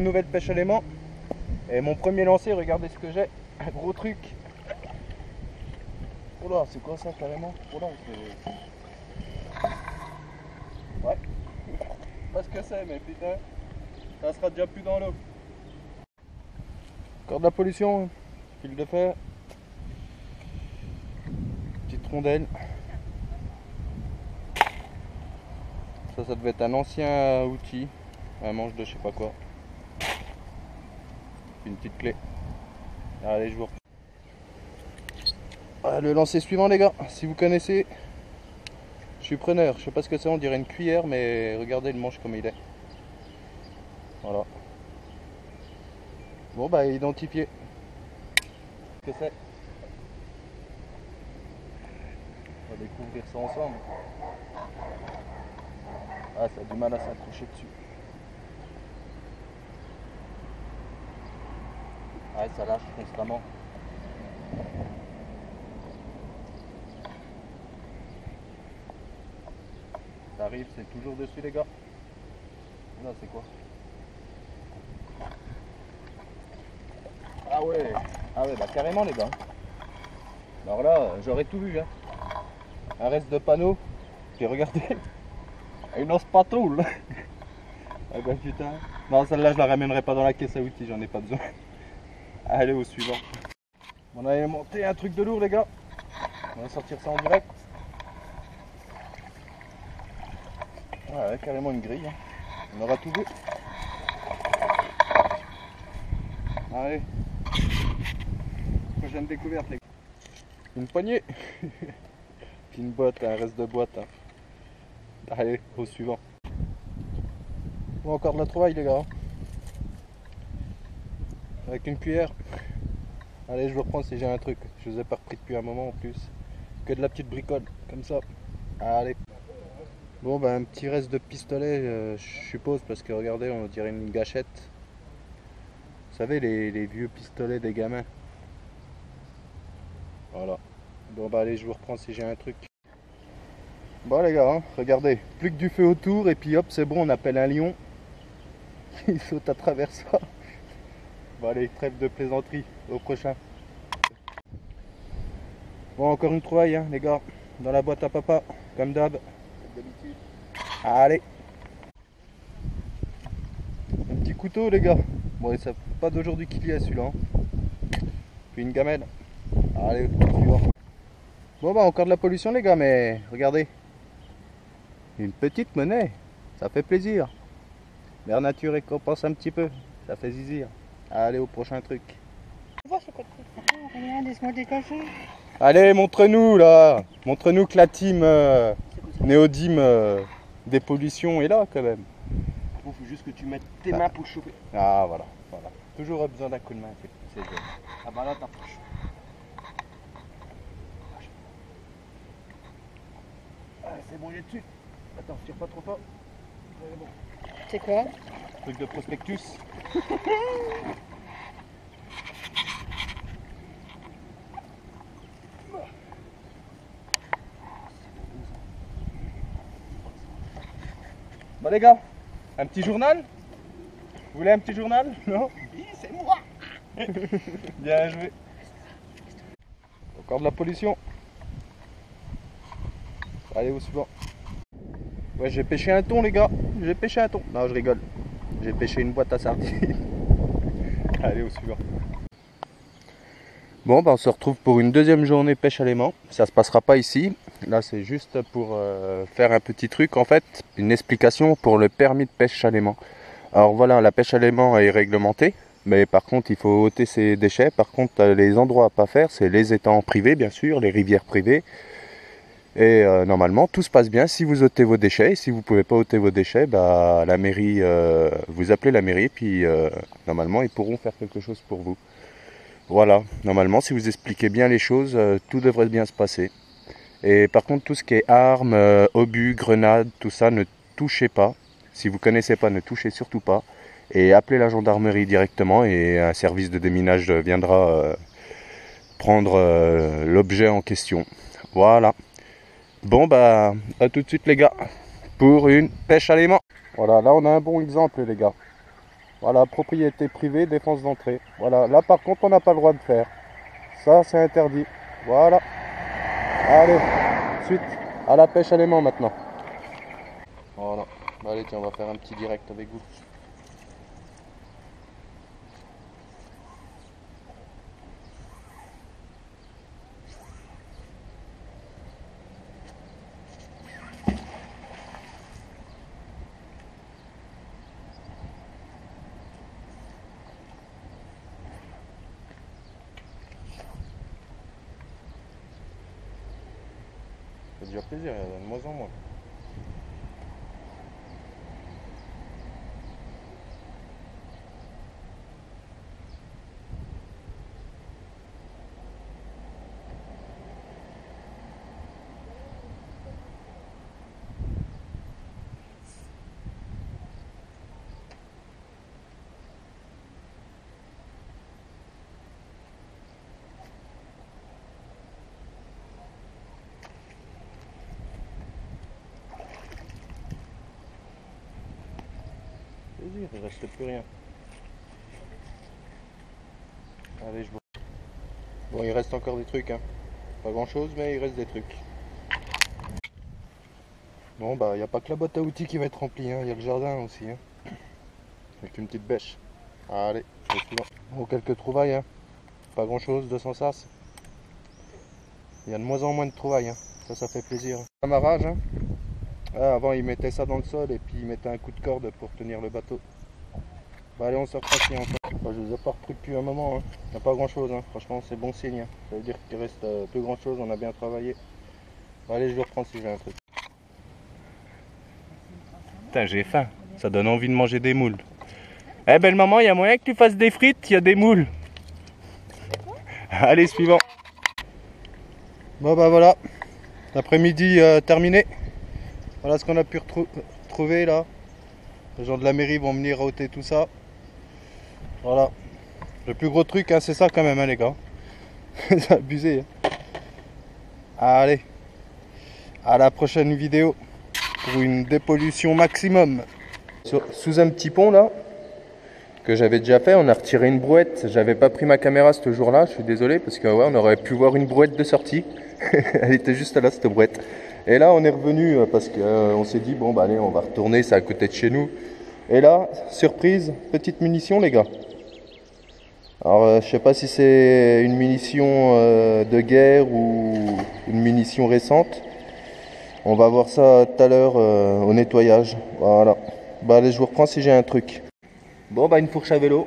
nouvelle pêche à l'aimant. Et mon premier lancer, regardez ce que j'ai. Un gros truc. Oh là, c'est quoi ça carrément? Oh là, ouais. Pas ce que c'est, mais putain, ça sera déjà plus dans l'eau. Encore de la pollution, fil de fer. Petite rondelle. Ça devait être un ancien outil. Un manche de je sais pas quoi. Une petite clé. Allez, je vous reprends. Le lancer suivant, les gars, si vous connaissez, je suis preneur. Je sais pas ce que c'est, on dirait une cuillère, mais regardez le manche comme il est. Voilà. Bon, bah, identifié. Qu'est-ce que c'est? On va découvrir ça ensemble. Ah, ça a du mal à s'accrocher dessus. Ouais, ça lâche constamment. Ça arrive, c'est toujours dessus, les gars. Là, c'est quoi? Ah ouais, bah carrément, les gars. Alors là, j'aurais tout vu, hein. Un reste de panneau. Puis regardez, une lance patoule. Ah bah putain. Non, celle-là, je la ramènerai pas dans la caisse à outils, j'en ai pas besoin. Allez, au suivant. On avait monté un truc de lourd, les gars. On va sortir ça en direct. Ouais, carrément une grille. Hein. On aura tout vu. Allez. Prochaine découverte, les gars. Une poignée. Puis une boîte, un reste de boîte. Hein. Allez, au suivant. Bon, encore de la trouvaille, les gars. Avec une cuillère. Allez, je vous reprends si j'ai un truc. Je vous ai pas repris depuis un moment en plus. Que de la petite bricole, comme ça. Allez. Bon, bah, un petit reste de pistolet, je suppose, parce que regardez, on dirait une gâchette. Vous savez, les vieux pistolets des gamins. Voilà. Bon, bah, allez, je vous reprends si j'ai un truc. Bon, les gars, hein, regardez. Plus que du feu autour, et puis hop, c'est bon, on appelle un lion. Il saute à travers ça. Bon, allez, trêve de plaisanterie. Au prochain. Bon, encore une trouvaille, hein, les gars. Dans la boîte à papa, comme d'hab. Allez. Un petit couteau, les gars. Bon, ça pas d'aujourd'hui qu'il y a celui-là. Hein. Puis une gamelle. Allez, suivant. Bon, bah, encore de la pollution, les gars, mais regardez. Une petite monnaie. Ça fait plaisir. Mère Nature récompense un petit peu. Ça fait zizir. Allez, au prochain truc. Allez, montre-nous là. Montre-nous que la team Néodyme des pollutions est là quand même. Il faut juste que tu mettes tes mains pour le choper. Ah voilà. Toujours besoin d'un coup de main. Ah bah là t'as pas chaud. Ah, c'est bon, il est dessus. Attends, tire pas trop fort. Bon. C'est quoi? Truc de prospectus. Bon les gars, un petit journal? Vous voulez un petit journal? Non? Oui, c'est moi. Bien joué. Encore de la pollution. Allez, au suivant. Ouais, j'ai pêché un thon, les gars. J'ai pêché un thon. Non, je rigole. J'ai pêché une boîte à sardines. Allez, au suivant. Bon, bah, on se retrouve pour une deuxième journée pêche à l'aimant. Ça se passera pas ici. Là, c'est juste pour faire un petit truc, en fait, une explication pour le permis de pêche à l'aimant. Alors voilà, la pêche à l'aimant est réglementée, mais par contre, il faut ôter ses déchets. Par contre, les endroits à pas faire, c'est les étangs privés, bien sûr, les rivières privées. Et normalement, tout se passe bien si vous ôtez vos déchets. Et si vous ne pouvez pas ôter vos déchets, bah, la mairie, vous appelez la mairie, puis normalement, ils pourront faire quelque chose pour vous. Voilà, normalement, si vous expliquez bien les choses, tout devrait bien se passer. Et par contre, tout ce qui est armes, obus, grenades, tout ça, ne touchez pas. Si vous ne connaissez pas, ne touchez surtout pas. Et appelez la gendarmerie directement et un service de déminage viendra prendre l'objet en question. Voilà. Bon, bah, à tout de suite, les gars, pour une pêche à l'aimant. Voilà, là, on a un bon exemple, les gars. Voilà, propriété privée, défense d'entrée. Voilà, là par contre on n'a pas le droit de faire. Ça c'est interdit. Voilà. Allez, suite à la pêche à l'aimant maintenant. Voilà. Allez tiens, on va faire un petit direct avec vous. Ça fait déjà plaisir, il y en a de moins en moins. Plaisir, il reste plus rien. Allez, je vois. Bon, il reste encore des trucs, hein. Pas grand chose, mais il reste des trucs. Bon, bah, il n'y a pas que la boîte à outils qui va être remplie, hein. Il y a le jardin aussi, hein. Avec une petite bêche. Allez, c'est suivant. Bon, quelques trouvailles, hein. Pas grand chose, 200 sas. Il y a de moins en moins de trouvailles, hein. Ça fait plaisir. Amarrage, hein. Ah, avant, ils mettaient ça dans le sol et puis ils mettaient un coup de corde pour tenir le bateau. Bah, allez, on se reprend ici encore. Bah, je vous ai pas repris depuis un moment, hein. Il n'y a pas grand chose, hein. Franchement, c'est bon signe, hein. Ça veut dire qu'il reste plus grand chose, on a bien travaillé. Bah, allez, je vais reprendre si j'ai un truc. Putain, j'ai faim. Ça donne envie de manger des moules. Eh belle maman, il y a moyen que tu fasses des frites, il y a des moules. Allez, suivant. Bon bah voilà, l'après-midi terminé. Voilà ce qu'on a pu trouver là. Les gens de la mairie vont venir ôter tout ça. Voilà. Le plus gros truc, hein, c'est ça quand même, hein, les gars. C'est abusé. Hein. Allez, à la prochaine vidéo pour une dépollution maximum. Sous un petit pont là, que j'avais déjà fait, on a retiré une brouette. J'avais pas pris ma caméra ce jour-là, je suis désolé, parce que ouais, on aurait pu voir une brouette de sortie. Elle était juste là, cette brouette. Et là, on est revenu parce qu'on s'est dit, bon, bah allez, on va retourner, c'est à côté de chez nous. Et là, surprise, petite munition, les gars. Alors, je sais pas si c'est une munition de guerre ou une munition récente. On va voir ça tout à l'heure au nettoyage. Voilà. Bah allez, je vous reprends si j'ai un truc. Bon, bah une fourche à vélo.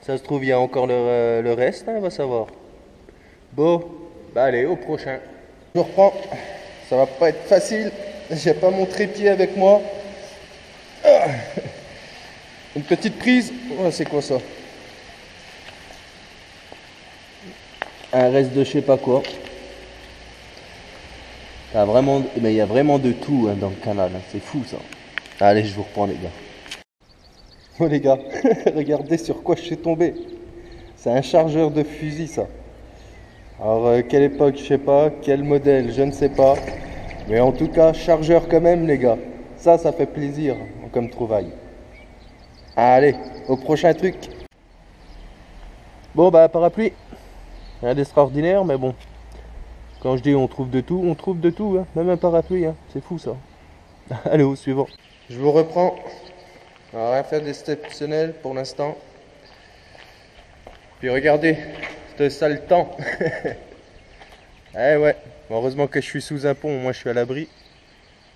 Ça se trouve, il y a encore le reste, hein, on va savoir. Bon, bah allez, au prochain. Je reprends. Ça va pas être facile. J'ai pas mon trépied avec moi. Une petite prise. Oh, c'est quoi ça? Un reste de je sais pas quoi. Mais il y a vraiment de tout, hein, dans le canal. Hein. C'est fou ça. Allez, je vous reprends les gars. Oh les gars, regardez sur quoi je suis tombé. C'est un chargeur de fusil ça. Alors quelle époque, je sais pas, quel modèle, je ne sais pas. Mais en tout cas, chargeur quand même les gars. Ça fait plaisir comme trouvaille. Allez, au prochain truc. Bon bah parapluie. Rien d'extraordinaire mais bon. Quand je dis on trouve de tout, hein. Même un parapluie, hein. C'est fou ça. Allez au suivant. Je vous reprends. On va rien faire d'exceptionnel pour l'instant. Puis regardez, ce sale temps. Eh ouais, heureusement que je suis sous un pont, moi je suis à l'abri.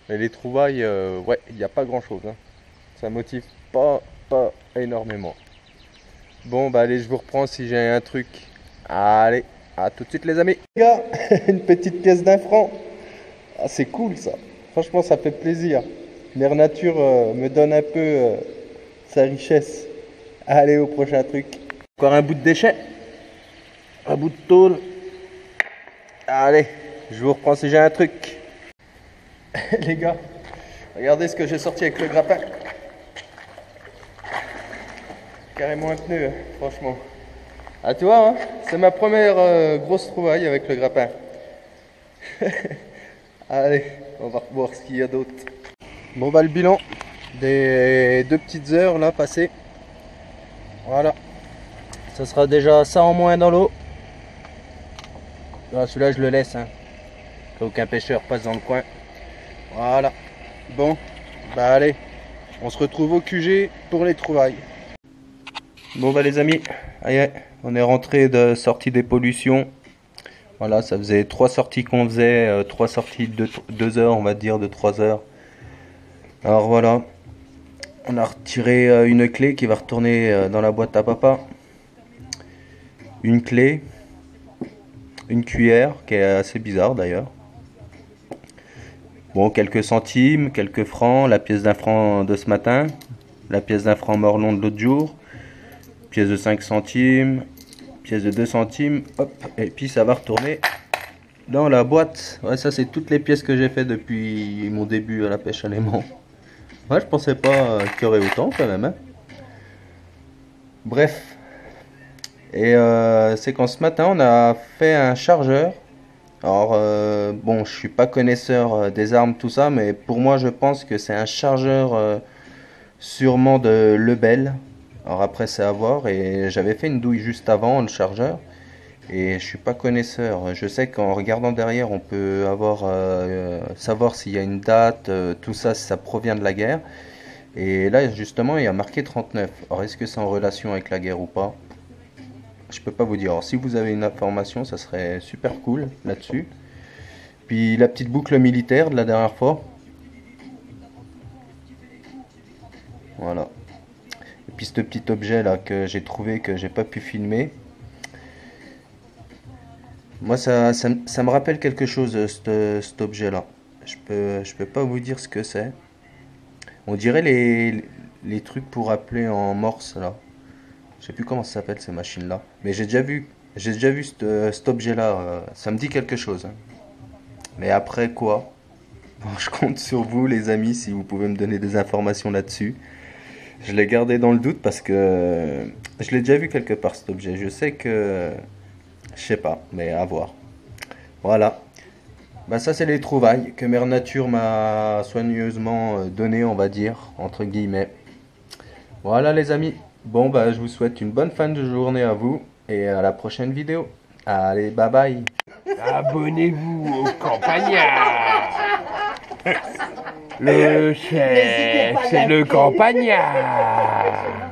Mais les trouvailles, ouais, il n'y a pas grand chose. Hein. Ça motive pas énormément. Bon bah allez, je vous reprends si j'ai un truc. Allez, à tout de suite les amis. Les gars, une petite pièce d'1 franc. Ah, c'est cool ça. Franchement, ça fait plaisir. Mère Nature me donne un peu sa richesse. Allez, au prochain truc. Encore un bout de déchet. Un bout de tôle. Allez, je vous reprends si j'ai un truc. Les gars, regardez ce que j'ai sorti avec le grappin. Carrément un pneu, hein, franchement. Ah, tu vois, hein, c'est ma première grosse trouvaille avec le grappin. Allez, on va voir ce qu'il y a d'autre. Bon bah le bilan des 2 petites heures là passées. Voilà. Ça sera déjà ça en moins dans l'eau. Celui-là je le laisse, hein. Qu'aucun pêcheur passe dans le coin. Voilà. Bon, bah allez, on se retrouve au QG pour les trouvailles. Bon bah les amis, allez, on est rentré de sortie des pollutions. Voilà, ça faisait 3 sorties qu'on faisait, 3 sorties de 2 heures, on va dire, de 3 heures. Alors voilà, on a retiré une clé qui va retourner dans la boîte à papa. Une clé, une cuillère qui est assez bizarre d'ailleurs. Bon, quelques centimes, quelques francs, la pièce d'un franc de ce matin, la pièce d'un franc morlon de l'autre jour, pièce de 5 centimes, pièce de 2 centimes, hop, et puis ça va retourner dans la boîte. Ouais, ça c'est toutes les pièces que j'ai fait depuis mon début à la pêche à l'aimant. Ouais, je pensais pas qu'il y aurait autant quand même, hein. Bref, et c'est quand ce matin on a fait un chargeur. Alors bon, je suis pas connaisseur des armes tout ça, mais pour moi je pense que c'est un chargeur sûrement de Lebel. Alors après c'est à voir, et j'avais fait une douille juste avant le chargeur et je suis pas connaisseur. Je sais qu'en regardant derrière on peut avoir savoir s'il y a une date, tout ça, si ça provient de la guerre. Et là justement il y a marqué 39. Alors est-ce que c'est en relation avec la guerre ou pas? Je peux pas vous dire. Alors si vous avez une information, ça serait super cool là-dessus. Puis la petite boucle militaire de la dernière fois. Voilà. Et puis ce petit objet là que j'ai trouvé, que j'ai pas pu filmer. Moi ça me rappelle quelque chose, cet objet là. Je peux pas vous dire ce que c'est. On dirait les trucs pour appeler en morse là. Je sais plus comment ça s'appelle ces machines là. Mais j'ai déjà vu cet objet là. Ça me dit quelque chose, hein. Mais après quoi? Bon, je compte sur vous les amis si vous pouvez me donner des informations là-dessus. Je l'ai gardé dans le doute parce que je l'ai déjà vu quelque part cet objet. Je sais que... Je sais pas, mais à voir. Voilà. Bah ça c'est les trouvailles que Mère Nature m'a soigneusement donné, on va dire, entre guillemets. Voilà les amis. Bon bah je vous souhaite une bonne fin de journée à vous et à la prochaine vidéo. Allez, bye bye. Abonnez-vous au campagnard. Le chef, c'est le campagnard.